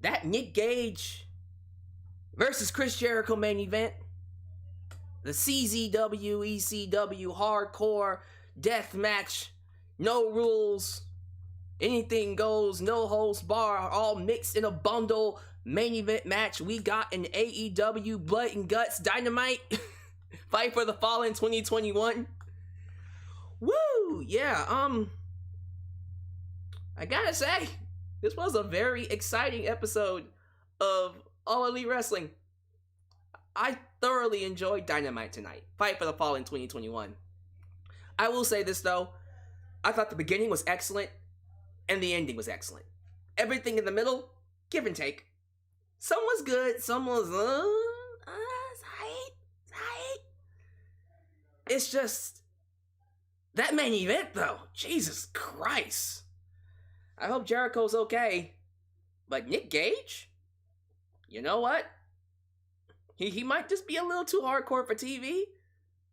that Nick Gage versus Chris Jericho main event, the CZW, ECW hardcore deathmatch, no rules, anything goes, no holds bar, all mixed in a bundle main event match. We got an AEW Blood and Guts Dynamite Fight for the Fallen 2021. Woo! Yeah, I gotta say, this was a very exciting episode of All Elite Wrestling. I thoroughly enjoyed Dynamite tonight. Fight for the Fallen 2021. I will say this though, I thought the beginning was excellent, and the ending was excellent. Everything in the middle, give and take. Some was good, some was, it's just, that main event though, Jesus Christ. I hope Jericho's okay, but Nick Gage? You know what? He might just be a little too hardcore for TV,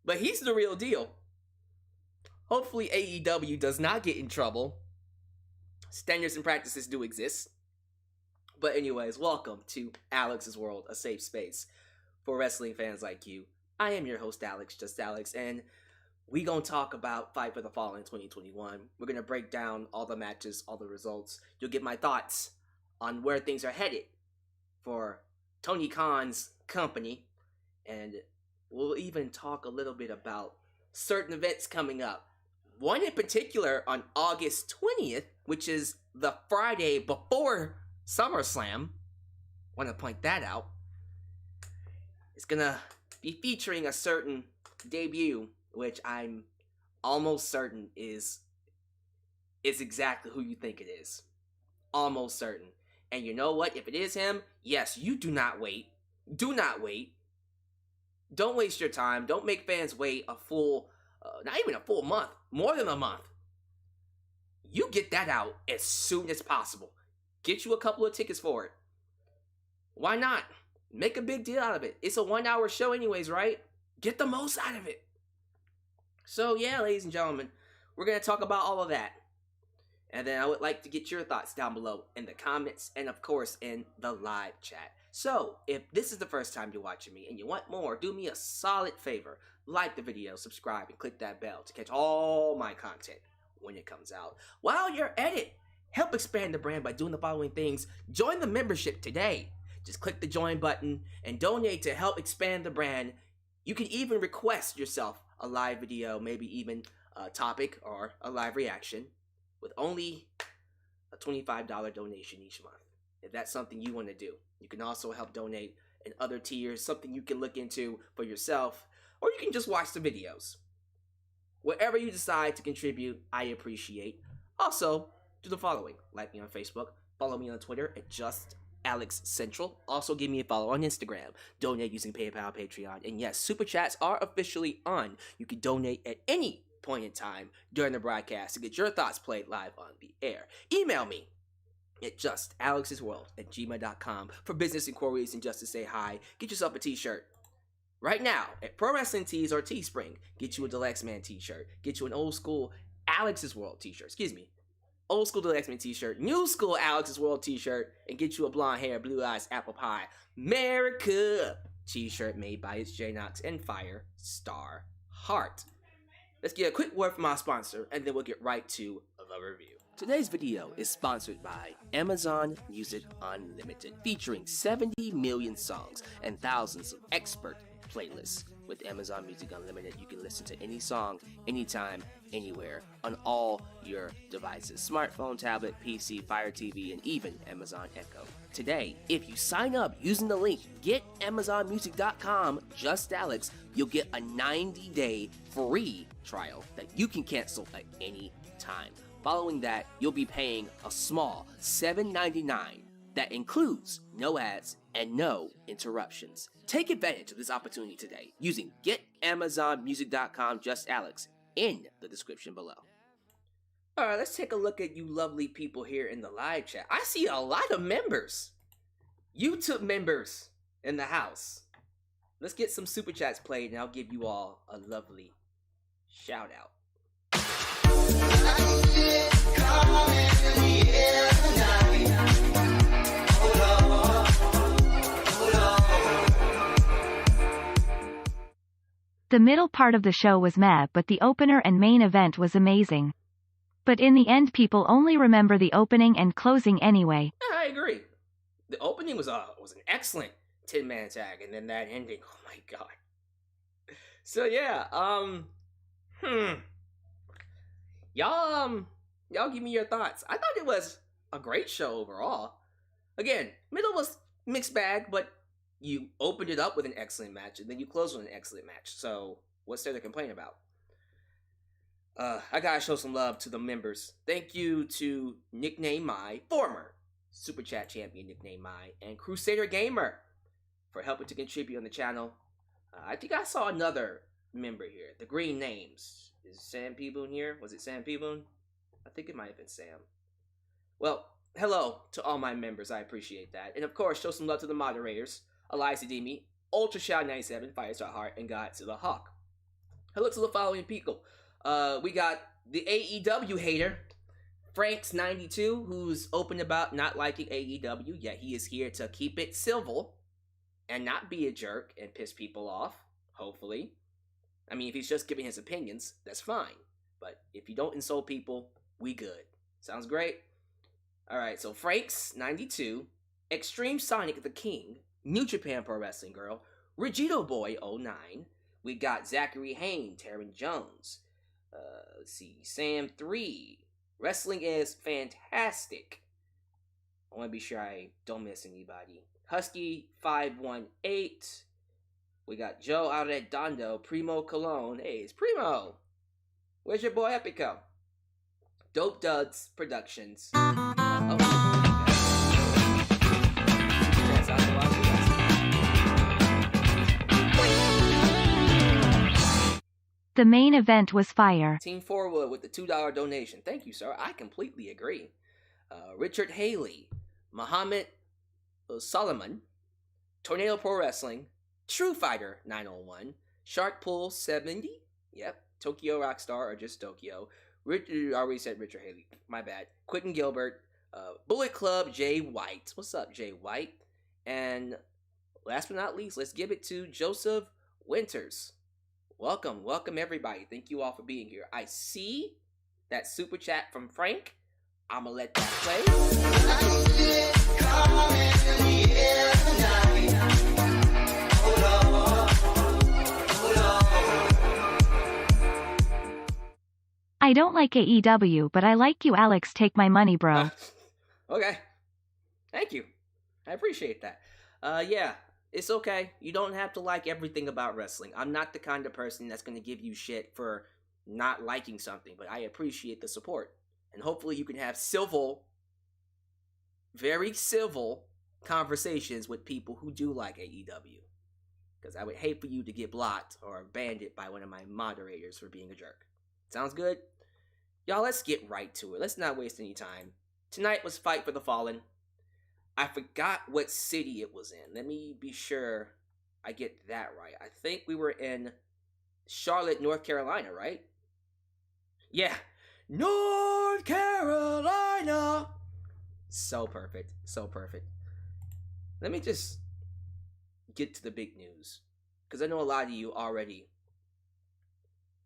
but he's the real deal. Hopefully AEW does not get in trouble. Standards and practices do exist. But anyways, welcome to Alyx's World, a safe space for wrestling fans like you. I am your host, Alyx, just Alyx, and we gonna talk about Fight for the Fallen 2021. We're gonna break down all the matches, all the results. You'll get my thoughts on where things are headed for Tony Khan's company, and we'll even talk a little bit about certain events coming up. One in particular on August 20th, which is the Friday before SummerSlam. Want to point that out. It's gonna be featuring a certain debut, which I'm almost certain is exactly who you think it is. Almost certain. And you know what? If it is him, yes, you do not wait. Do not wait. Don't waste your time. Don't make fans wait a full, not even a full month, more than a month. You get that out as soon as possible. Get you a couple of tickets for it. Why not? Make a big deal out of it. It's a 1 hour show anyways, right? Get the most out of it. So yeah, ladies and gentlemen, we're going to talk about all of that. And then I would like to get your thoughts down below in the comments and of course in the live chat. So if this is the first time you're watching me and you want more, do me a solid favor. Like the video, subscribe, and click that bell to catch all my content when it comes out. While you're at it, help expand the brand by doing the following things. Join the membership today. Just click the join button and donate to help expand the brand. You can even request yourself a live video, maybe even a topic or a live reaction with only a $25 donation each month. If that's something you want to do, you can also help donate in other tiers, something you can look into for yourself, or you can just watch the videos. Whatever you decide to contribute, I appreciate. Also, do the following. Like me on Facebook, follow me on Twitter at Just Alyx Central. Also, give me a follow on Instagram. Donate using PayPal, Patreon, and yes, Super Chats are officially on. You can donate at any point in time during the broadcast to get your thoughts played live on the air. Email me at justalyxsworld@gmail.com for business inquiries and just to say hi. Get yourself a t-shirt right now at Pro Wrestling Tees or Teespring. Get you a Deluxe Man t-shirt. Get you an old school Alyx's World t-shirt. Excuse me. Old school Deluxe Man t-shirt, new school Alyx's World t-shirt, and get you a blonde hair, blue eyes, apple pie, America t-shirt made by its J-Nox and Fire Star Heart. Let's get a quick word from our sponsor, and then we'll get right to the review. Today's video is sponsored by Amazon Music Unlimited, featuring 70 million songs and thousands of expert playlists. With Amazon Music Unlimited, you can listen to any song, anytime, anywhere, on all your devices. Smartphone, tablet, PC, Fire TV, and even Amazon Echo. Today, if you sign up using the link getamazonmusic.com, just Alyx, you'll get a 90-day free trial that you can cancel at any time. Following that, you'll be paying a small $7.99 that includes no ads and no interruptions. Take advantage of this opportunity today using getamazonmusic.com, just Alyx, in the description below. Alright, let's take a look at you lovely people here in the live chat. I see a lot of members. YouTube members in the house. Let's get some super chats played and I'll give you all a lovely shout out. Hold on. The middle part of the show was meh, but the opener and main event was amazing. But in the end people only remember the opening and closing anyway. I agree. The opening was an excellent 10-man tag, and then that ending, oh my god. So yeah, y'all give me your thoughts. I thought it was a great show overall. Again, middle was mixed bag, but you opened it up with an excellent match, and then you closed with an excellent match. So what's there to complain about? I gotta show some love to the members. Thank you to Nickname My, former Super Chat champion Nickname My, and Crusader Gamer for helping to contribute on the channel. I think I saw another member here. The Green Names. Is Sam Peeboon here? Was it Sam Peeboon? I think it might have been Sam. Well, hello to all my members. I appreciate that. And of course, show some love to the moderators. Elias Ademi, Ultra Shao 97, Firestar Heart, and God to the Hawk. Hello to the following people. We got the AEW hater, Franks92, who's open about not liking AEW, yet he is here to keep it civil and not be a jerk and piss people off, hopefully. I mean, if he's just giving his opinions, that's fine. But if you don't insult people, we good. Sounds great? Alright, so Franks92, Extreme Sonic the King, New Japan Pro Wrestling Girl, Regito Boy 09, we got Zachary Hain, Taryn Jones, let's see, Sam 3, Wrestling is Fantastic. I want to be sure I don't miss anybody. Husky 518, we got Joe out at Dondo, Primo Cologne, hey, it's Primo, where's your boy Epico? Dope Duds Productions, The main event was fire. Team Forward with the $2 donation. Thank you, sir. I completely agree. Richard Haley, Muhammad Solomon, Tornado Pro Wrestling, True Fighter 901, Shark Pool 70, yep, Tokyo Rockstar or just Tokyo. I already said Richard Haley, my bad. Quentin Gilbert, Bullet Club Jay White. What's up, Jay White? And last but not least, let's give it to Joseph Winters. Welcome everybody. Thank you all for being here. I see that super chat from Frank. I'm gonna let that play. I don't like AEW, but I like you, Alyx. Take my money, bro. Okay. Thank you. I appreciate that. Yeah. It's okay. You don't have to like everything about wrestling. I'm not the kind of person that's going to give you shit for not liking something, but I appreciate the support. And hopefully you can have civil, very civil conversations with people who do like AEW. Because I would hate for you to get blocked or banned by one of my moderators for being a jerk. Sounds good? Y'all, let's get right to it. Let's not waste any time. Tonight was Fight for the Fallen. I forgot what city it was in. Let me be sure I get that right. I think we were in Charlotte, North Carolina, right? Yeah. North Carolina! So perfect. So perfect. Let me just get to the big news. Because I know a lot of you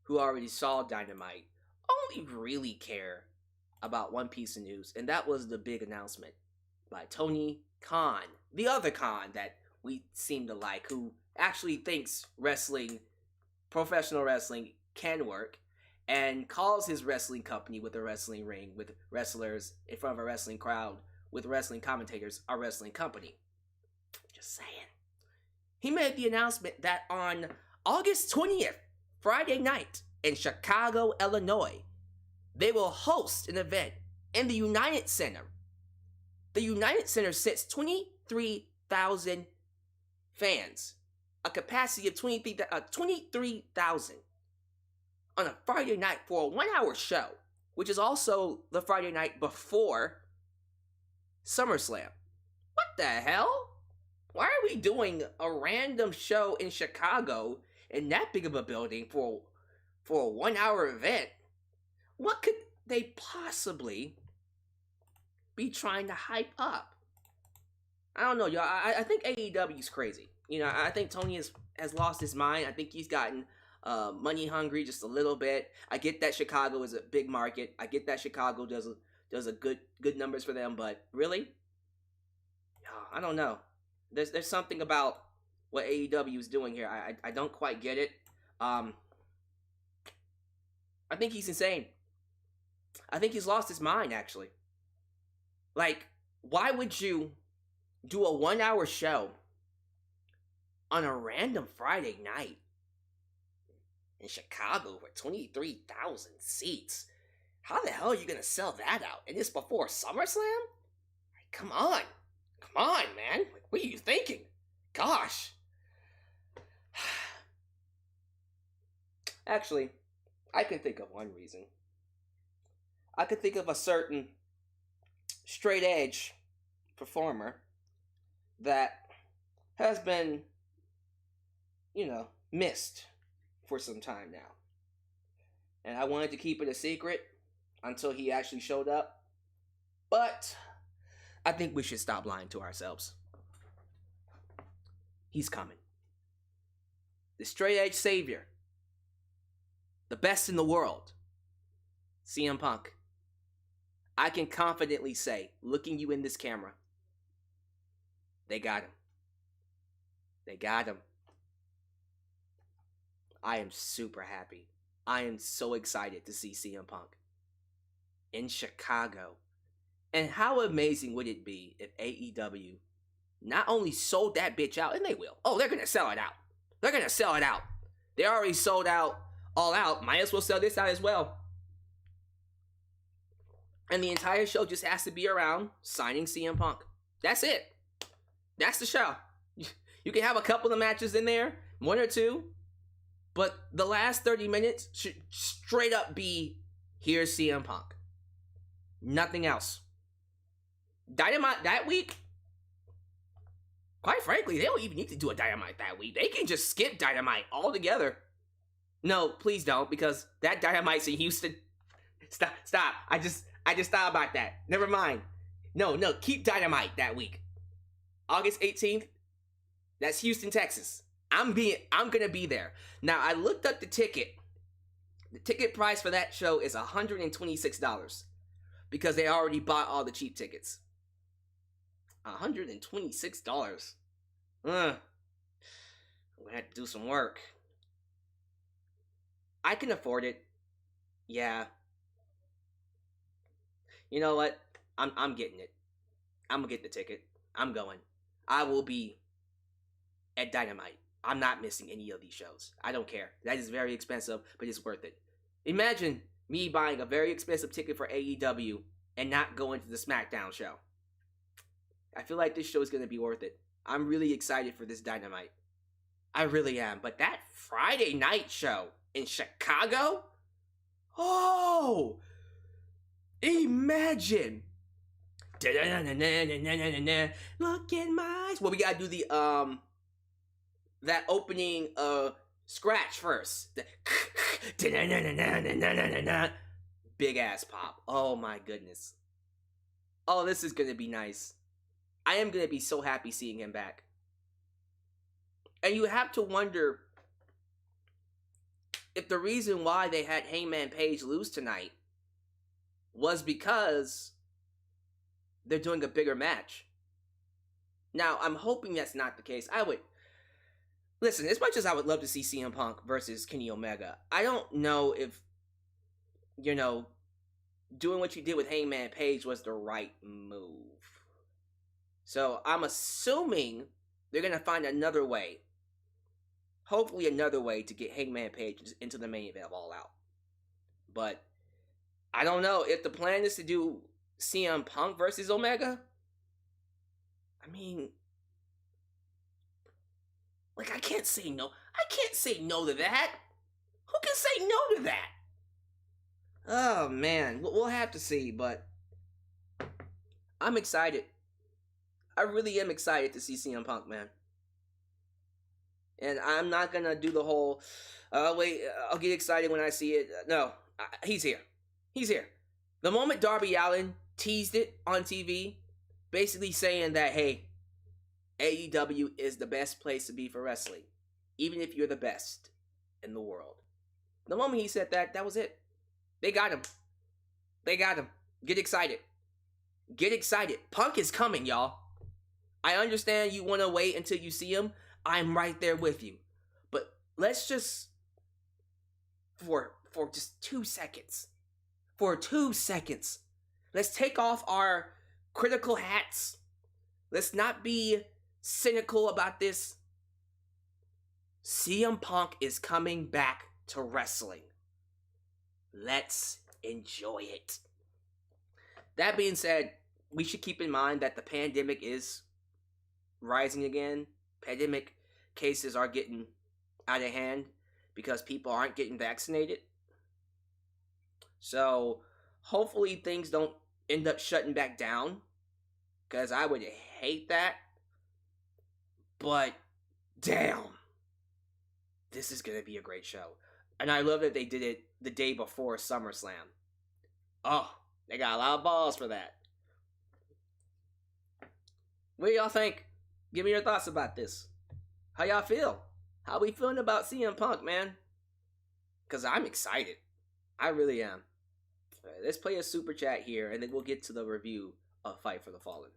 who already saw Dynamite only really care about one piece of news. And that was the big announcement by Tony Khan, the other Khan that we seem to like, who actually thinks professional wrestling can work, and calls his wrestling company with a wrestling ring, with wrestlers in front of a wrestling crowd, with wrestling commentators, a wrestling company. Just saying. He made the announcement that on August 20th, Friday night, in Chicago, Illinois, they will host an event in the United Center. The United Center sits 23,000 fans, a capacity of 23,000 on a Friday night for a 1-hour show, which is also the Friday night before SummerSlam. What the hell? Why are we doing a random show in Chicago in that big of a building for a 1-hour event? What could they possibly be trying to hype up? I don't know, y'all. I think AEW is crazy. You know, I think Tony has lost his mind. I think he's gotten money hungry just a little bit. I get that Chicago is a big market. I get that Chicago does a good numbers for them, but really, I don't know. There's something about what AEW is doing here. I don't quite get it. I think he's insane. I think he's lost his mind, actually. Like, why would you do a 1 hour show on a random Friday night in Chicago for 23,000 seats? How the hell are you gonna sell that out? And it's before SummerSlam? Like, come on, man. Like, what are you thinking? Gosh. Actually, I can think of one reason. I could think of a certain straight edge performer that has been, missed for some time now. And I wanted to keep it a secret until he actually showed up. But I think we should stop lying to ourselves. He's coming. The straight edge savior. The best in the world. CM Punk. I can confidently say, looking you in this camera, they got him. They got him. I am super happy. I am so excited to see CM Punk in Chicago. And how amazing would it be if AEW not only sold that bitch out, and they will. Oh, they're going to sell it out. They're going to sell it out. They already sold out All Out. Might as well sell this out as well. And the entire show just has to be around signing CM Punk. That's it. That's the show. You can have a couple of matches in there, 1 or 2, but the last 30 minutes should straight up be, here's CM Punk. Nothing else. Dynamite that week? Quite frankly, they don't even need to do a Dynamite that week. They can just skip Dynamite altogether. No, please don't, because that Dynamite's in Houston. Stop. I just thought about that. Never mind. No, keep Dynamite that week. August 18th, that's Houston, Texas. I'm gonna be there. Now, I looked up the ticket. The ticket price for that show is $126 because they already bought all the cheap tickets. $126. I'm gonna have to do some work. I can afford it. Yeah. You know what? I'm getting it. I'm gonna get the ticket. I'm going. I will be at Dynamite. I'm not missing any of these shows. I don't care. That is very expensive, but it's worth it. Imagine me buying a very expensive ticket for AEW and not going to the SmackDown show. I feel like this show is going to be worth it. I'm really excited for this Dynamite. I really am. But that Friday night show in Chicago? Oh! Imagine! Look in my eyes. Well, we gotta do the, that opening, scratch first. Big ass pop. Oh my goodness. Oh, this is gonna be nice. I am gonna be so happy seeing him back. And you have to wonder if the reason why they had Hangman Page lose tonight was because they're doing a bigger match. Now, I'm hoping that's not the case. Listen, as much as I would love to see CM Punk versus Kenny Omega, I don't know if, doing what you did with Hangman Page was the right move. So, I'm assuming they're going to find another way. Hopefully another way to get Hangman Page into the main event of All Out. But, I don't know. If the plan is to do CM Punk versus Omega, I mean, I can't say no. I can't say no to that. Who can say no to that? Oh, man. We'll have to see, but I'm excited. I really am excited to see CM Punk, man. And I'm not going to do the whole, I'll get excited when I see it. No, he's here. He's here. The moment Darby Allin teased it on TV, basically saying that, hey, AEW is the best place to be for wrestling, even if you're the best. in the world. The moment he said that, that was it. They got him. They got him. Get excited. Get excited. Punk is coming, y'all. I understand you want to wait until you see him. I'm right there with you. But let's just, for just 2 seconds, for 2 seconds, let's take off our critical hats. Let's not be cynical about this. CM Punk is coming back to wrestling. Let's enjoy it. That being said, we should keep in mind that the pandemic is rising again. Pandemic cases are getting out of hand because people aren't getting vaccinated. So hopefully things don't end up shutting back down, because I would hate that. But damn, this is going to be a great show. And I love that they did it the day before SummerSlam. Oh, they got a lot of balls for that. What do y'all think? Give me your thoughts about this. How y'all feel? How we feeling about CM Punk, man? Because I'm excited. I really am. Right, let's play a super chat here, and then we'll get to the review of Fight for the Fallen.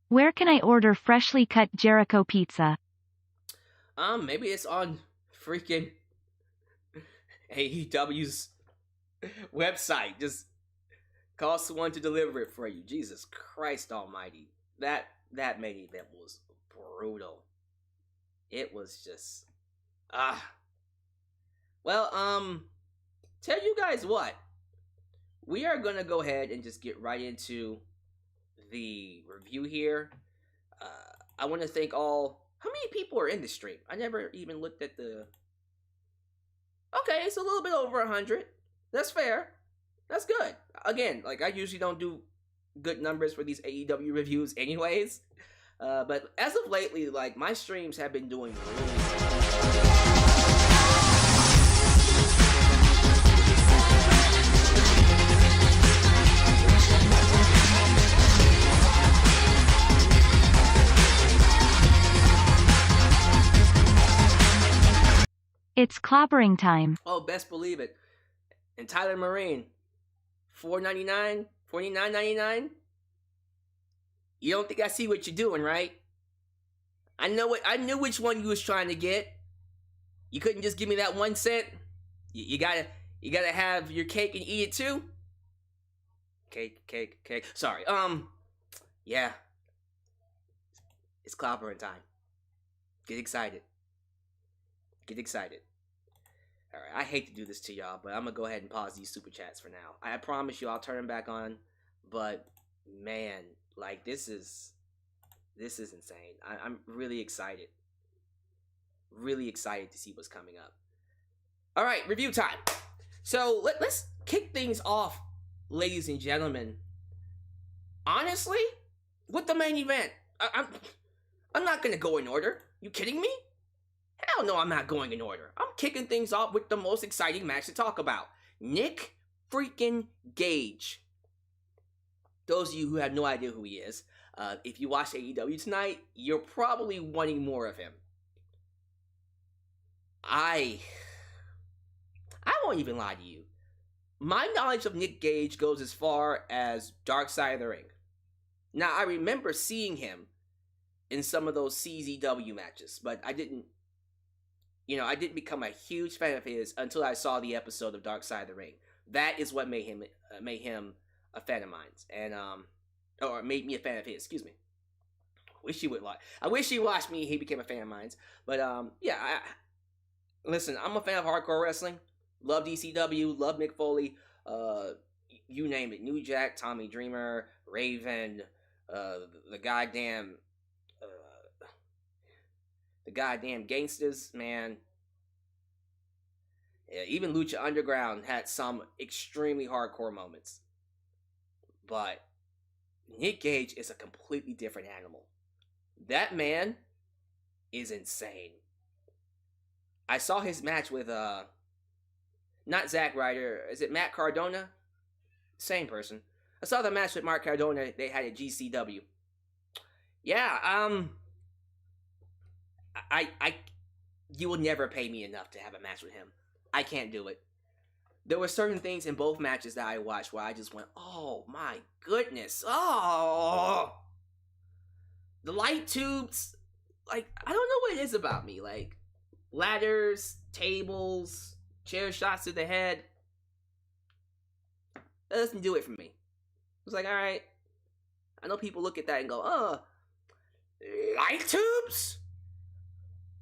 Where can I order freshly cut Jericho pizza? Maybe it's on freaking AEW's website. Just call someone to deliver it for you. Jesus Christ almighty. That main event was brutal. It was just well, tell you guys what. We are gonna go ahead and just get right into the review here. I want to thank all. How many people are in the stream? I never even looked at the. Okay, it's a little bit over 100. That's fair. That's good. Again, like I usually don't do good numbers for these AEW reviews, anyways. But as of lately, like my streams have been doing really well. It's clobbering time. Oh, best believe it. And Tyler Marine, $4.99, $49.99. You don't think I see what you're doing, right? I knew which one you was trying to get. You couldn't just give me that 1 cent. You gotta have your cake and eat it too. Cake. Sorry. Yeah. It's clobbering time. Get excited. Alright, I hate to do this to y'all, but I'm gonna go ahead and pause these super chats for now. I promise you I'll turn them back on, but man, like this is insane. I'm really excited. Really excited to see what's coming up. Alright, review time. So let's kick things off, ladies and gentlemen. Honestly, with the main event, I'm not gonna go in order. You kidding me? Hell no, I'm not going in order. I'm kicking things off with the most exciting match to talk about. Nick freaking Gage. Those of you who have no idea who he is, if you watch AEW tonight, you're probably wanting more of him. I won't even lie to you. My knowledge of Nick Gage goes as far as Dark Side of the Ring. Now, I remember seeing him in some of those CZW matches, but I didn't become a huge fan of his until I saw the episode of Dark Side of the Ring. That is what made him a fan of mine, and or made me a fan of his. Excuse me. I wish he watched me. He became a fan of mine. But yeah. Listen, I'm a fan of hardcore wrestling. Love DCW. Love Mick Foley. You name it. New Jack, Tommy Dreamer, Raven, the goddamn gangsters, man. Yeah, even Lucha Underground had some extremely hardcore moments. But Nick Gage is a completely different animal. That man is insane. I saw his match with, not Zack Ryder. Is it Matt Cardona? Same person. I saw the match with Mark Cardona they had at GCW. Yeah, you will never pay me enough to have a match with him. I can't do it. There were certain things in both matches that I watched where I just went, oh my goodness, oh. The light tubes, like, I don't know what it is about me. Like, ladders, tables, chair shots to the head. That doesn't do it for me. It's like, alright. I know people look at that and go, oh, light tubes?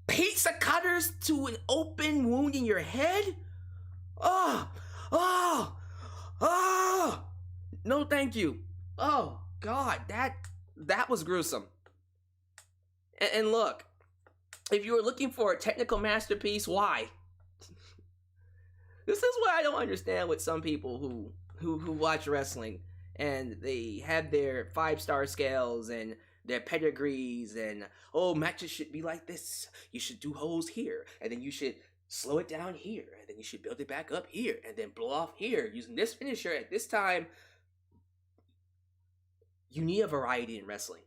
Pizza cutters to an open wound in your head? Oh, no thank you. Oh, God, that was gruesome. And look, if you were looking for a technical masterpiece, why? This is what I don't understand with some people who watch wrestling and they have their 5-star scales and their pedigrees and, oh, matches should be like this. You should do holes here, and then you should slow it down here, and then you should build it back up here, and then blow off here using this finisher at this time. You need a variety in wrestling.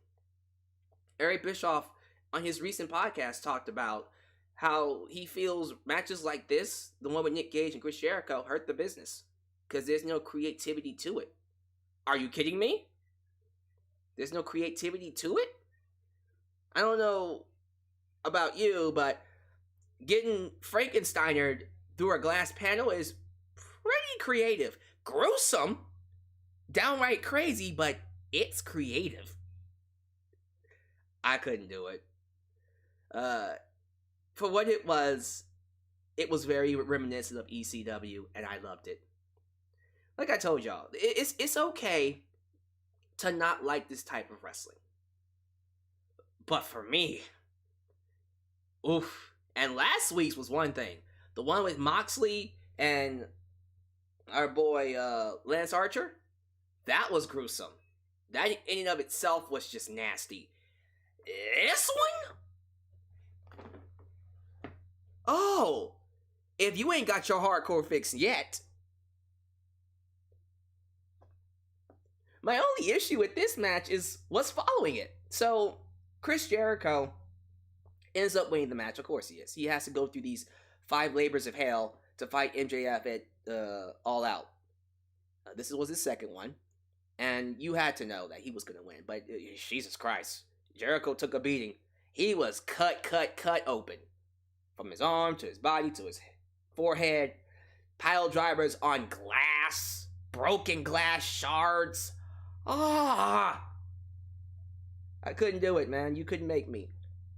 Eric Bischoff, on his recent podcast, talked about how he feels matches like this, the one with Nick Gage and Chris Jericho, hurt the business because there's no creativity to it. Are you kidding me? There's no creativity to it? I don't know about you, but getting Frankensteinered through a glass panel is pretty creative. Gruesome, downright crazy, but it's creative. I couldn't do it. For what it was very reminiscent of ECW, and I loved it. Like I told y'all, it's okay to not like this type of wrestling. But for me, oof. And last week's was one thing. The one with Moxley and our boy Lance Archer, that was gruesome. That in and of itself was just nasty. This one? Oh, if you ain't got your hardcore fix yet. My only issue with this match is what's following it. So, Chris Jericho ends up winning the match. Of course he is. He has to go through these 5 labors of hell to fight MJF at All Out. This was his second one. And you had to know that he was going to win. But Jesus Christ. Jericho took a beating. He was cut open. From his arm to his body to his forehead. Pile drivers on glass. Broken glass shards. I couldn't do it, man. You couldn't make me.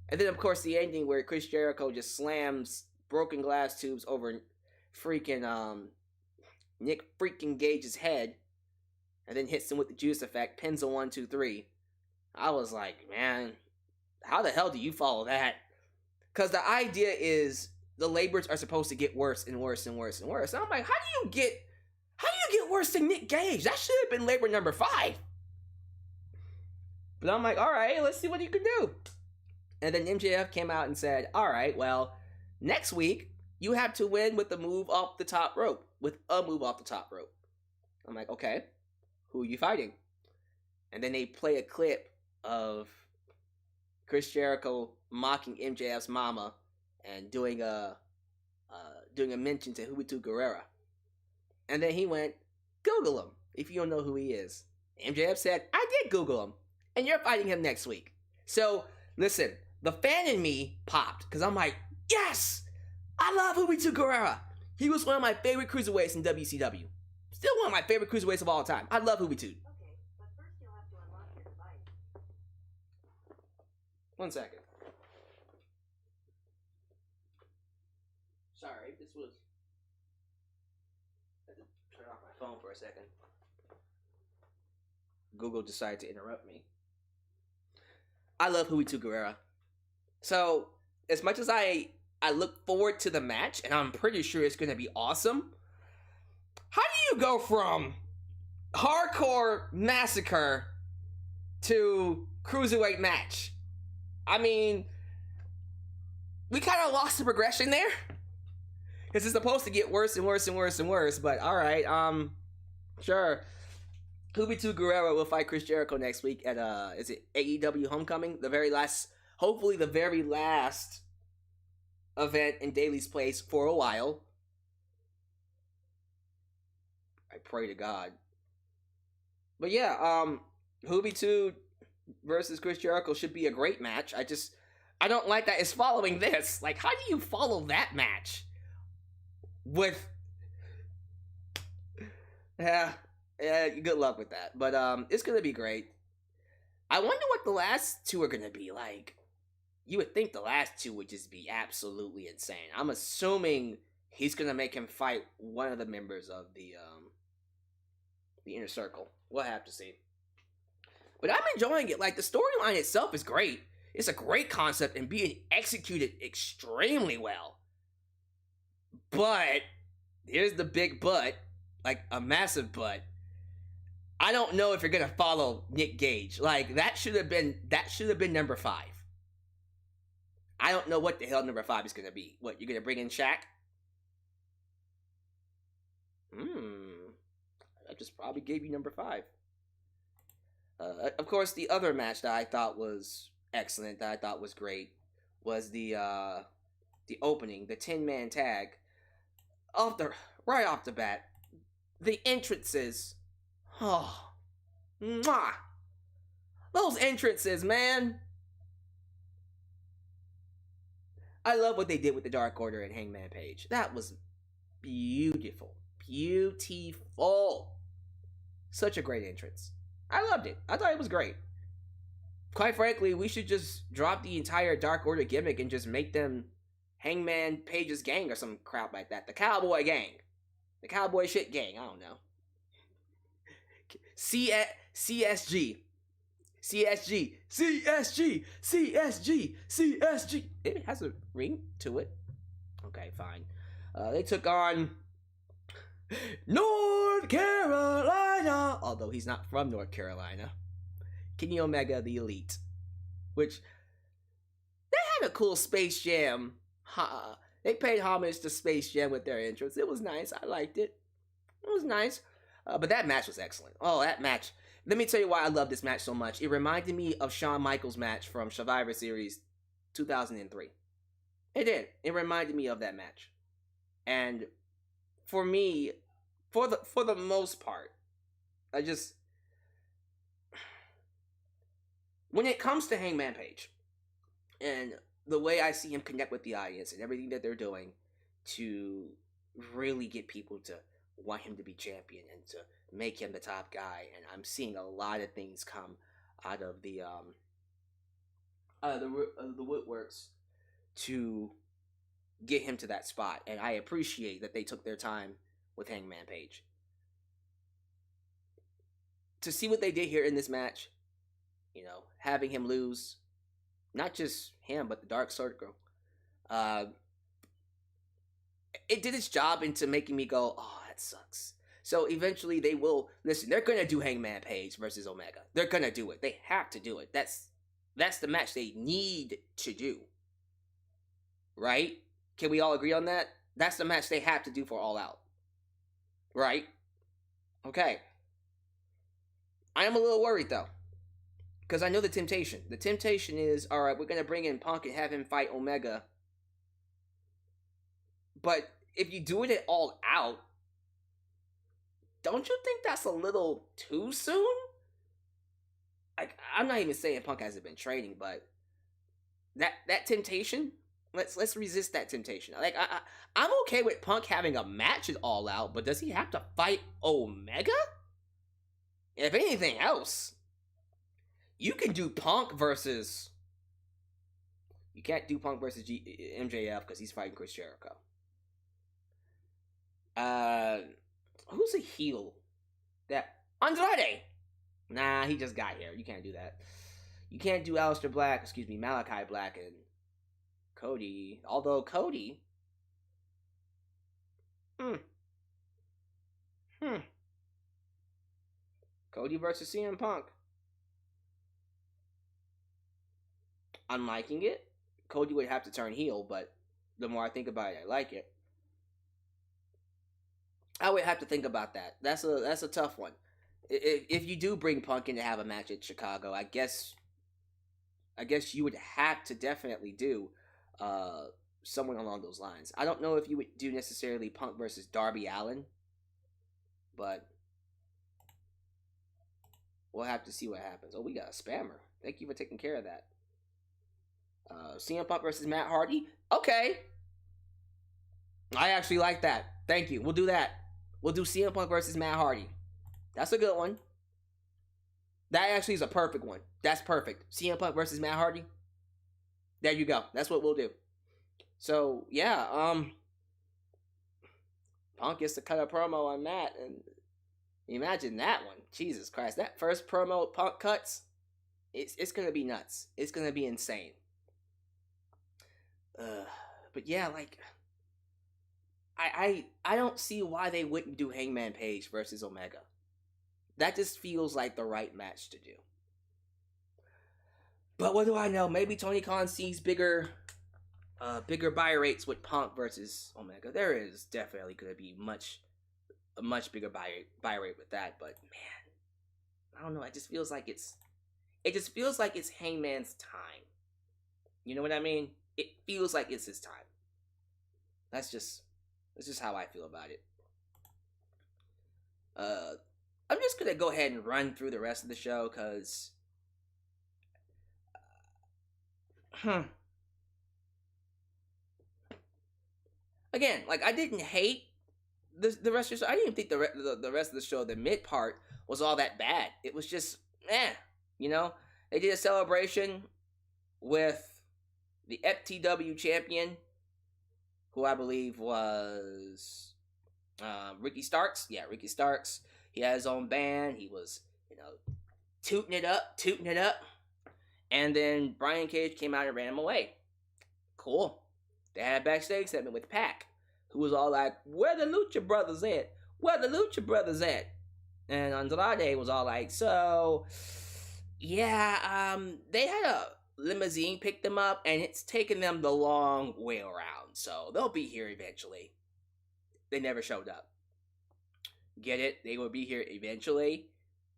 And then, of course, the ending where Chris Jericho just slams broken glass tubes over freaking Nick freaking Gage's head, and then hits him with the juice effect, pins a 1, 2, 3. I was like, man, how the hell do you follow that? Because the idea is the labors are supposed to get worse and worse and worse and worse. And I'm like, how do you get worse than Nick Gage? That should have been labor number 5. But I'm like, all right, let's see what you can do. And then MJF came out and said, all right, well, next week, you have to win with a move off the top rope. I'm like, okay, who are you fighting? And then they play a clip of Chris Jericho mocking MJF's mama and doing a mention to Juventud Guerrera. And then he went, Google him if you don't know who he is. MJF said, I did Google him, and you're fighting him next week. So, listen, the fan in me popped, because I'm like, yes! I love Juventud Guerrera. He was one of my favorite cruiserweights in WCW. Still one of my favorite cruiserweights of all time. I love Juventud. Okay, but first you'll have to unlock your device. 1 second. Sorry, this was... I had to turn off my phone for a second. Google decided to interrupt me. I love Juventud Guerrera. So, as much as I look forward to the match, and I'm pretty sure it's going to be awesome, how do you go from hardcore massacre to cruiserweight match? I mean, we kind of lost the progression there. Because it's supposed to get worse and worse and worse and worse, but alright, sure. Juventud Guerrero will fight Chris Jericho next week at is it AEW Homecoming? Hopefully the very last event in Daly's place for a while. I pray to God. But yeah, Juventud versus Chris Jericho should be a great match. I don't like that it's following this. Like, how do you follow that match with? Yeah, good luck with that. But it's gonna be great. I wonder what the last two are gonna be like. You would think the last two would just be absolutely insane. I'm assuming he's gonna make him fight one of the members of the Inner Circle. We'll have to see. But I'm enjoying it. Like, the storyline itself is great. It's a great concept and being executed extremely well. But here's the big but, like a massive but. I don't know if you're gonna follow Nick Gage. Like, that should have been number 5. I don't know what the hell number 5 is gonna be. What, you're gonna bring in Shaq? I just probably gave you number 5. Of course, the other match that I thought was excellent, that I thought was great, was the opening, the 10-man tag. Right off the bat, the entrances. Oh, mwah! Those entrances, man. I love what they did with the Dark Order and Hangman Page. That was beautiful. Beautiful. Such a great entrance. I loved it. I thought it was great. Quite frankly, we should just drop the entire Dark Order gimmick and just make them Hangman Page's gang or some crap like that. The Cowboy Gang. The Cowboy Shit Gang. I don't know. CSG. It has a ring to it. Okay, fine. They took on North Carolina, although he's not from North Carolina. Kenny Omega, the Elite, which they had a cool Space Jam. They paid homage to Space Jam with their entrance. It was nice. I liked it. It was nice. But that match was excellent. Oh, that match. Let me tell you why I love this match so much. It reminded me of Shawn Michaels' match from Survivor Series 2003. It did. It reminded me of that match. And for me, for the most part, when it comes to Hangman Page and the way I see him connect with the audience and everything that they're doing to really get people to want him to be champion and to make him the top guy, and I'm seeing a lot of things come out of the woodworks to get him to that spot, and I appreciate that they took their time with Hangman Page. To see what they did here in this match, you know, having him lose, not just him, but the Dark Circle, it did its job into making me go, oh, that sucks. So eventually they will, listen, they're going to do Hangman Page versus Omega. They're going to do it. They have to do it. That's the match they need to do. Right? Can we all agree on that? That's the match they have to do for All Out. Right? Okay. I am a little worried, though. Because I know the temptation. The temptation is, alright, we're going to bring in Punk and have him fight Omega. But if you do it at All Out, don't you think that's a little too soon? Like, I'm not even saying Punk hasn't been training, but that temptation, let's resist that temptation. Like, I'm okay with Punk having a match at All Out, but does he have to fight Omega? If anything else, you can do Punk versus... You can't do Punk versus MJF because he's fighting Chris Jericho. Who's a heel? Andrade! Nah, he just got here. You can't do that. You can't do Malachi Black and Cody. Although Cody... Cody versus CM Punk. I'm liking it. Cody would have to turn heel, but the more I think about it, I like it. I would have to think about that. That's a tough one. if you do bring Punk in to have a match at Chicago, I guess you would have to definitely do someone along those lines. I don't know if you would do necessarily Punk versus Darby Allin, but we'll have to see what happens. Oh, we got a spammer. Thank you for taking care of that. CM Punk versus Matt Hardy. Okay. I actually like that. Thank you. We'll do that. We'll do CM Punk versus Matt Hardy. That's a good one. That actually is a perfect one. That's perfect. CM Punk versus Matt Hardy. There you go. That's what we'll do. So, yeah, Punk gets to cut a promo on Matt, and imagine that one. Jesus Christ. That first promo Punk cuts, it's going to be nuts. It's going to be insane. But yeah, like, I don't see why they wouldn't do Hangman Page versus Omega. That just feels like the right match to do. But what do I know? Maybe Tony Khan sees bigger buy rates with Punk versus Omega. There is definitely going to be a much bigger buy rate with that. But man, I don't know. It just feels like it's Hangman's time. You know what I mean? It feels like it's his time. That's just how I feel about it. I'm just gonna go ahead and run through the rest of the show because, again, like I didn't hate the rest of the show. I didn't even think the rest of the show, the mid part, was all that bad. It was just, you know. They did a celebration with the FTW champion, who I believe was Ricky Starks. Yeah, Ricky Starks. He had his own band. He was, tooting it up. And then Brian Cage came out and ran him away. Cool. They had a backstage segment with Pac, who was all like, where the Lucha Brothers at? Where the Lucha Brothers at? And Andrade was all like, so, yeah, they had a limousine pick them up, and it's taken them the long way around, so they'll be here eventually. They never showed up. Get it? They will be here eventually,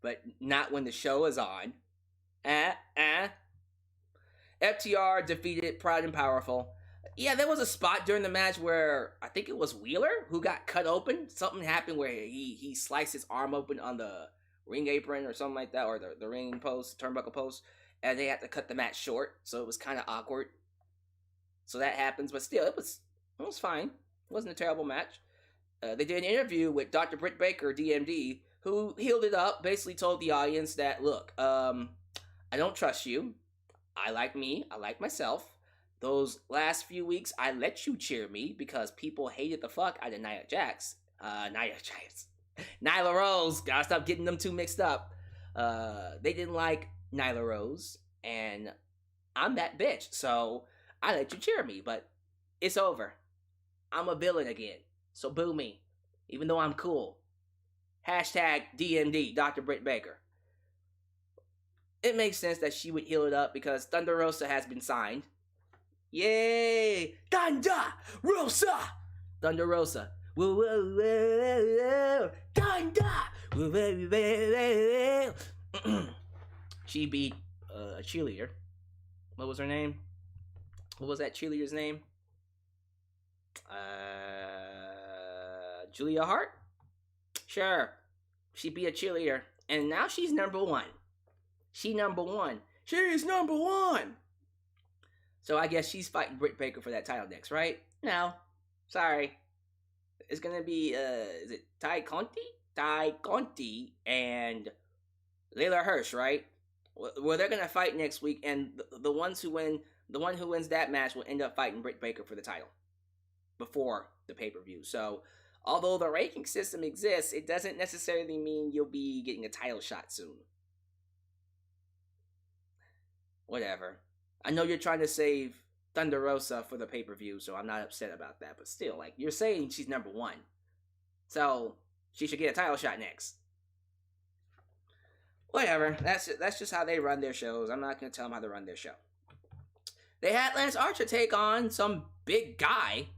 but not when the show is on. FTR defeated Proud and Powerful. Yeah, there was a spot during the match where I think it was Wheeler who got cut open. Something happened where he sliced his arm open on the ring apron or something like that, or the ring post, turnbuckle post, and they had to cut the match short, so it was kind of awkward. So that happens, but still, it was fine. It wasn't a terrible match. They did an interview with Dr. Britt Baker, DMD, who healed it up, basically told the audience that, look, I don't trust you. I like me. I like myself. Those last few weeks, I let you cheer me because people hated the fuck out of Nyla Rose. Gotta stop getting them two mixed up. They didn't like Nyla Rose, and I'm that bitch, so I let you cheer me, but it's over. I'm a villain again. So boo me, even though I'm cool. Hashtag DMD, Dr. Britt Baker. It makes sense that she would heal it up because Thunder Rosa has been signed. Yay! Thunder Rosa! Thunder Rosa. Whoa, whoa, whoa, whoa. Thunder! Whoa, whoa, whoa, whoa. She beat a cheerleader. What was her name? What was that cheerleader's name? Julia Hart? Sure. She beat a cheerleader. And now she's number one. She's number one. So I guess she's fighting Britt Baker for that title next, right? No. Sorry. It's gonna be, is it Ty Conti? Ty Conti and Layla Hirsch, right? Well, they're gonna fight next week, and the one who wins that match will end up fighting Britt Baker for the title before the pay-per-view. So, although the ranking system exists, it doesn't necessarily mean you'll be getting a title shot soon. Whatever. I know you're trying to save Thunder Rosa for the pay-per-view, so I'm not upset about that. But still, like, you're saying she's number one. So, she should get a title shot next. Whatever. That's just how they run their shows. I'm not going to tell them how to run their show. They had Lance Archer take on some big guy.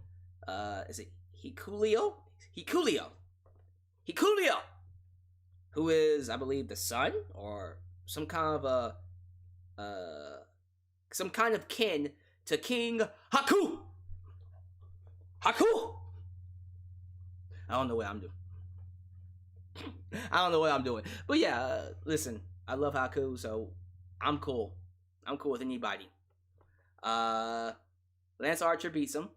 Is it Hikuleo? Hikuleo! who is, I believe, the son or some kind of some kind of kin to King Haku. Haku. I don't know what I'm doing. I don't know what I'm doing. But yeah, listen, I love Haku, so I'm cool. I'm cool with anybody. Lance Archer beats him.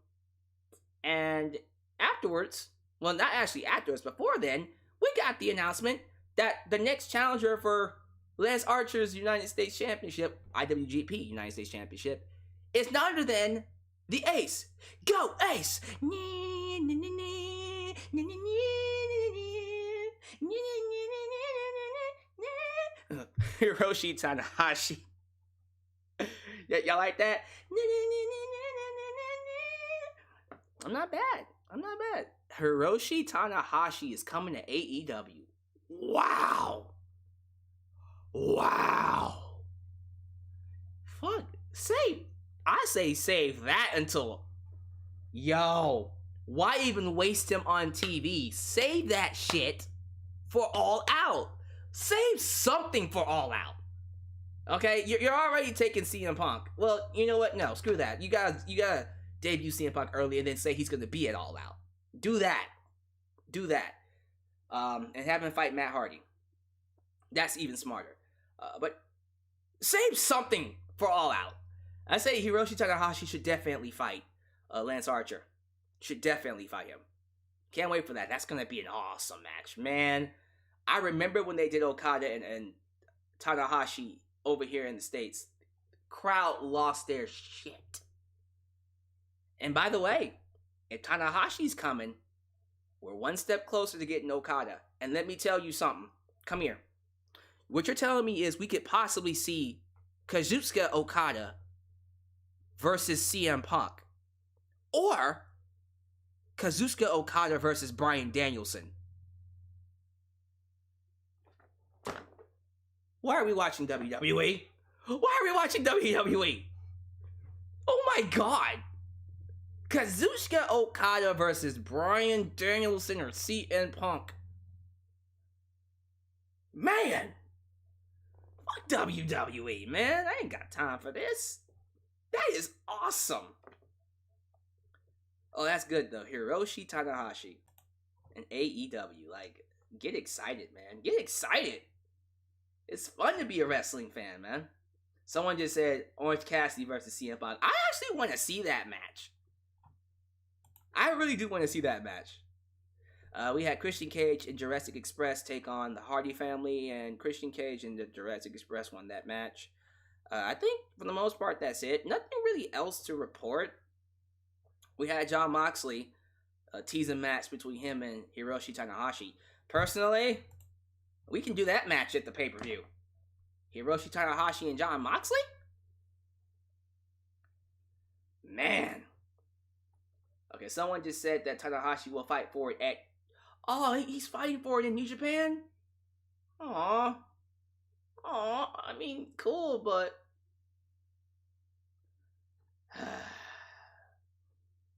And afterwards, well, not actually afterwards, before then, we got the announcement that the next challenger for Lance Archer's United States Championship, IWGP United States Championship, is none other than the Ace. Go, Ace! Hiroshi Tanahashi. Y'all like that? I'm not bad. Hiroshi Tanahashi is coming to AEW. Wow. Fuck. I say save that until... Yo. Why even waste him on TV? Save that shit for All Out. Save something for All Out. Okay? You're already taking CM Punk. Well, you know what? No, screw that. You gotta debut CM Punk early and then say he's gonna be at All Out. Do that. And have him fight Matt Hardy. That's even smarter. But save something for All Out. I say Hiroshi Tanahashi should definitely fight Lance Archer. Should definitely fight him. Can't wait for that. That's gonna be an awesome match, man. I remember when they did Okada and Tanahashi over here in the States. Crowd lost their shit. And by the way, if Tanahashi's coming, we're one step closer to getting Okada. And let me tell you something. Come here. What you're telling me is we could possibly see Kazuchika Okada versus CM Punk. Or Kazuchika Okada versus Bryan Danielson. Why are we watching WWE? Oh my god! Kazuchika Okada versus Bryan Danielson or CM Punk. Man! Fuck WWE, man. I ain't got time for this. That is awesome. Oh, that's good though. Hiroshi Tanahashi and AEW. Like, get excited, man. Get excited. It's fun to be a wrestling fan, man. Someone just said Orange Cassidy versus CM Punk. I actually want to see that match. I really do want to see that match. We had Christian Cage and Jurassic Express take on the Hardy family, and Christian Cage and the Jurassic Express won that match. I think for the most part that's it. Nothing really else to report. We had Jon Moxley tease a match between him and Hiroshi Tanahashi. Personally, we can do that match at the pay-per-view. Hiroshi Tanahashi and Jon Moxley? Man. Okay, someone just said that Tanahashi will fight for it at... Oh, he's fighting for it in New Japan? Aww. I mean, cool, but...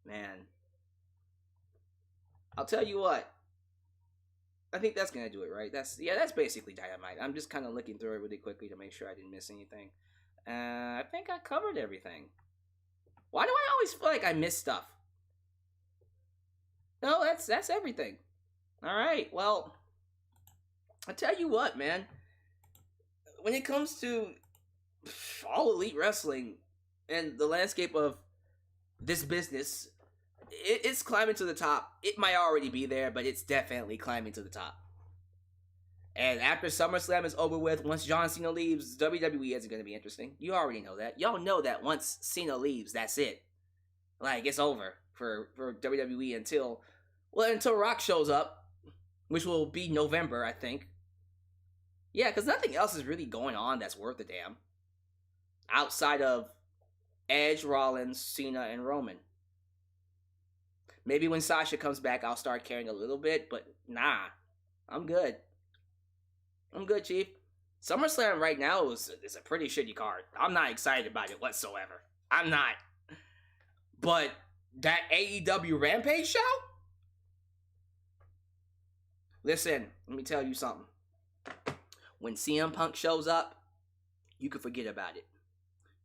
Man. I'll tell you what. I think that's gonna do it, right? That's basically Dynamite. I'm just kind of looking through it really quickly to make sure I didn't miss anything. I think I covered everything. Why do I always feel like I miss stuff? No, that's everything. All right, well, I tell you what, man. When it comes to all elite wrestling and the landscape of this business, it's climbing to the top. It might already be there, but it's definitely climbing to the top. And after SummerSlam is over with, once John Cena leaves, WWE isn't going to be interesting. You already know that. Y'all know that once Cena leaves, that's it. Like, it's over for WWE until Rock shows up, which will be November, I think. Yeah, because nothing else is really going on that's worth a damn. Outside of Edge, Rollins, Cena, and Roman. Maybe when Sasha comes back, I'll start caring a little bit, but nah. I'm good. I'm good, Chief. SummerSlam right now is a pretty shitty card. I'm not excited about it whatsoever. I'm not. But that AEW Rampage show? Listen, let me tell you something. when CM Punk shows up, you can forget about it.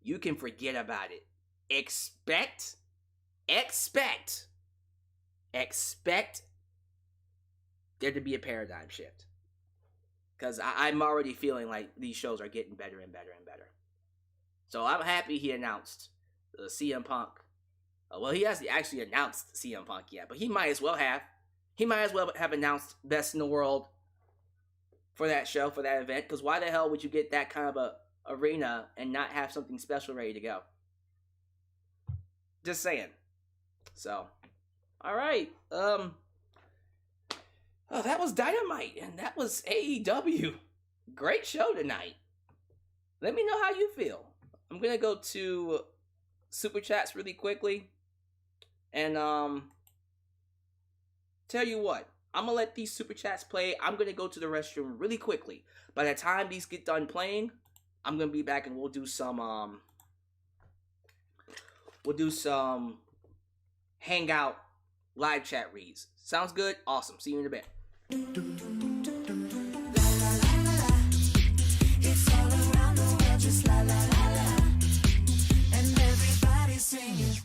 You can forget about it. Expect there to be a paradigm shift. Because I'm already feeling like these shows are getting better and better and better. So I'm happy he announced CM Punk. Well, he hasn't actually announced CM Punk yet, but he might as well have. He might as well have announced Best in the World for that show, for that event. Because why the hell would you get that kind of a arena and not have something special ready to go? Just saying. So, all right. Oh, that was Dynamite, and that was AEW. Great show tonight. Let me know how you feel. I'm gonna go to Super Chats really quickly, and tell you what, I'm gonna let these Super Chats play. I'm gonna go to the restroom really quickly. By the time these get done playing, I'm gonna be back and we'll do some Hangout live chat reads. Sounds good? Awesome. See you in a bit. It's all around the world, just la la la la, and everybody's singing.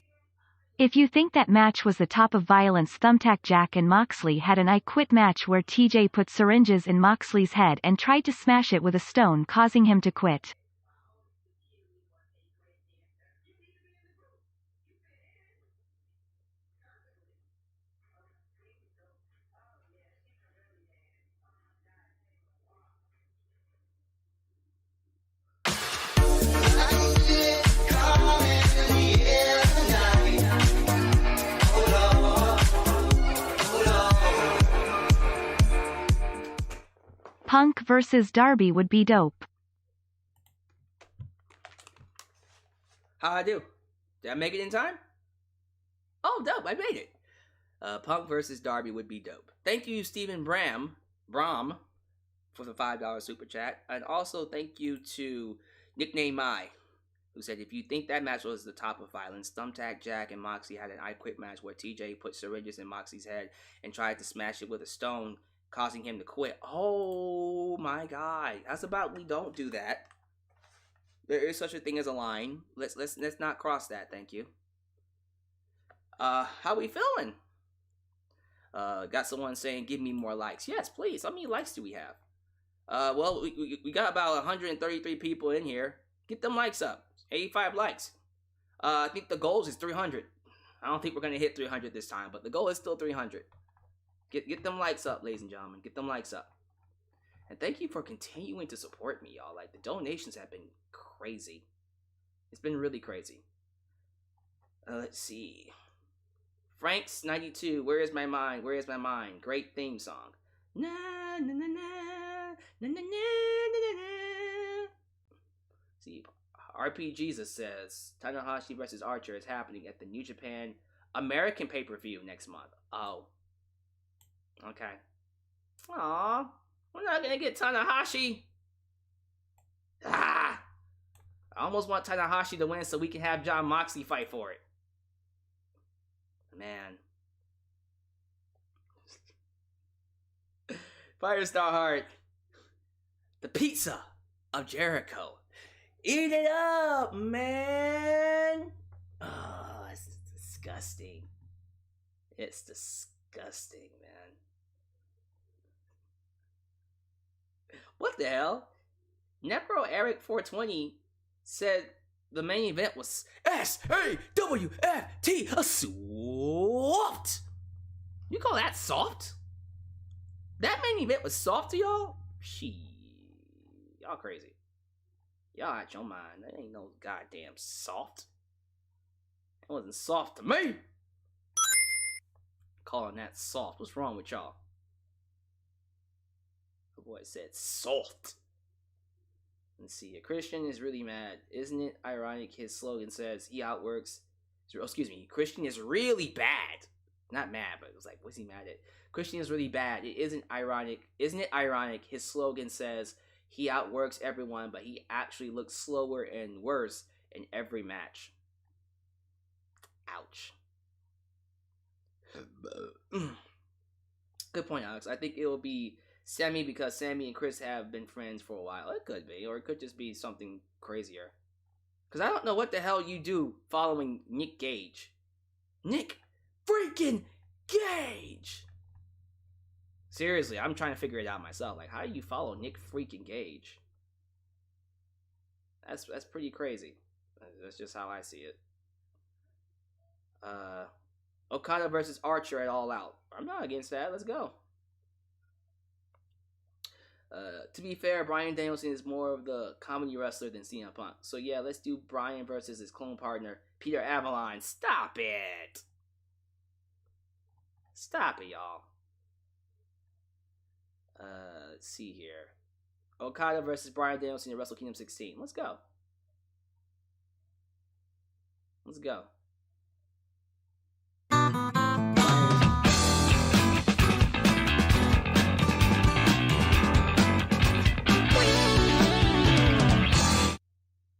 If you think that match was the top of violence, Thumbtack Jack and Moxley had an I Quit match where TJ put syringes in Moxley's head and tried to smash it with a stone, causing him to quit. Punk versus Darby would be dope. How'd I do? Did I make it in time? Oh, dope. I made it. Punk versus Darby would be dope. Thank you, Stephen Brahm, for the $5 super chat. And also thank you to Nickname Mai, who said, if you think that match was the top of violence, Thumbtack Jack and Moxley had an I Quit match where TJ put syringes in Moxley's head and tried to smash it with a stone, causing him to quit. Oh my god. That's about we don't do that. There is such a thing as a line. Let's not cross that, thank you. How we feeling? Got someone saying give me more likes. Yes, please. How many likes do we have? Well, we got about 133 people in here. Get them likes up. 85 likes. I think the goal is 300. I don't think we're gonna hit 300 this time, but the goal is still 300. Get them likes up, ladies and gentlemen. Get them likes up. And thank you for continuing to support me, y'all. Like, the donations have been crazy. It's been really crazy. Let's see. Franks92, Where Is My Mind? Where Is My Mind? Great theme song. Na na na na na na na na na. See, RP Jesus says Tanahashi versus Archer is happening at the New Japan American pay-per-view next month. Oh. Okay. Aww. We're not gonna get Tanahashi. Ah! I almost want Tanahashi to win so we can have John Moxley fight for it. Man. Firestar Heart. The pizza of Jericho. Eat it up, man. Oh, it's disgusting. It's disgusting, man. What the hell? Necro Eric 420 said the main event was SAWFT, a soft. You call that soft? That main event was soft to y'all? Y'all crazy. Y'all out your mind. That ain't no goddamn soft. It wasn't soft to me. Calling that soft. What's wrong with y'all? The boy said soft. Let's see. A Christian is really mad. Isn't it ironic his slogan says he outworks... Christian is really bad. Not mad, but it was like, what's he mad at? Christian is really bad. Isn't it ironic his slogan says he outworks everyone, but he actually looks slower and worse in every match. Ouch. Good point, Alex. I think it will be Sammy, because Sammy and Chris have been friends for a while. It could be, or it could just be something crazier. Because I don't know what the hell you do following Nick Gage. Nick freaking Gage! Seriously, I'm trying to figure it out myself. Like, how do you follow Nick freaking Gage? That's pretty crazy. That's just how I see it. Okada versus Archer at All Out. I'm not against that. Let's go. To be fair, Bryan Danielson is more of the comedy wrestler than CM Punk. So yeah, let's do Bryan versus his clone partner, Peter Avalon. Stop it! Stop it, y'all. Let's see here. Okada versus Bryan Danielson at Wrestle Kingdom 16. Let's go. Let's go.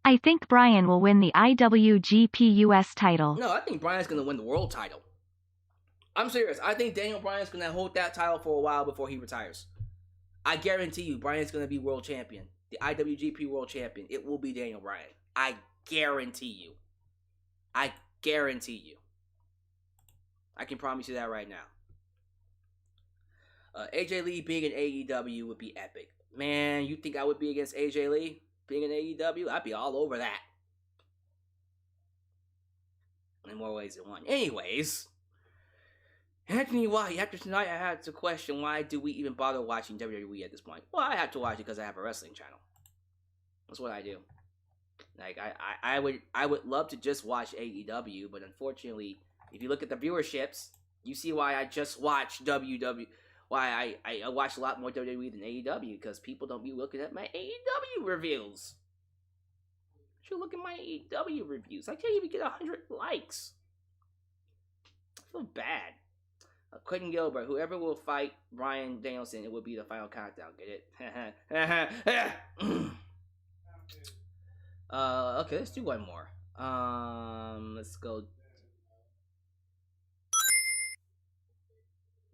I think Bryan will win the IWGP US title. No, I think Bryan's going to win the world title. I'm serious. I think Daniel Bryan's going to hold that title for a while before he retires. I guarantee you, Bryan's going to be world champion. The IWGP world champion. It will be Daniel Bryan. I guarantee you. I guarantee you. I can promise you that right now. AJ Lee being in AEW would be epic. Man, you think I would be against AJ Lee being in AEW? I'd be all over that. In more ways than one. Anyways, Anthony White, after tonight I had to question, why do we even bother watching WWE at this point? Well, I have to watch it because I have a wrestling channel. That's what I do. Like, I would love to just watch AEW, but unfortunately, if you look at the viewerships, you see why I just watch WWE. Why I watch a lot more WWE than AEW, because people don't be looking at my AEW reviews. You should look at my AEW reviews. I can't even get 100 likes. I feel bad. Quentin Gilbert, whoever will fight Bryan Danielson, it will be the final countdown. Get it? Okay, let's do one more. Let's go.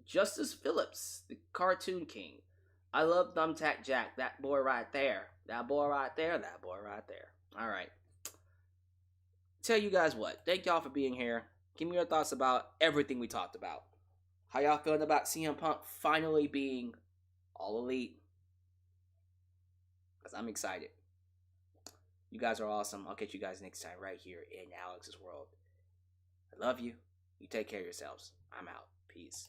Justice Phillips, the Cartoon King. I love Thumbtack Jack. That boy right there. That boy right there. That boy right there. Alright. Tell you guys what. Thank y'all for being here. Give me your thoughts about everything we talked about. How y'all feeling about CM Punk finally being All Elite? Because I'm excited. You guys are awesome. I'll catch you guys next time right here in Alyx's World. I love you. You take care of yourselves. I'm out. Peace.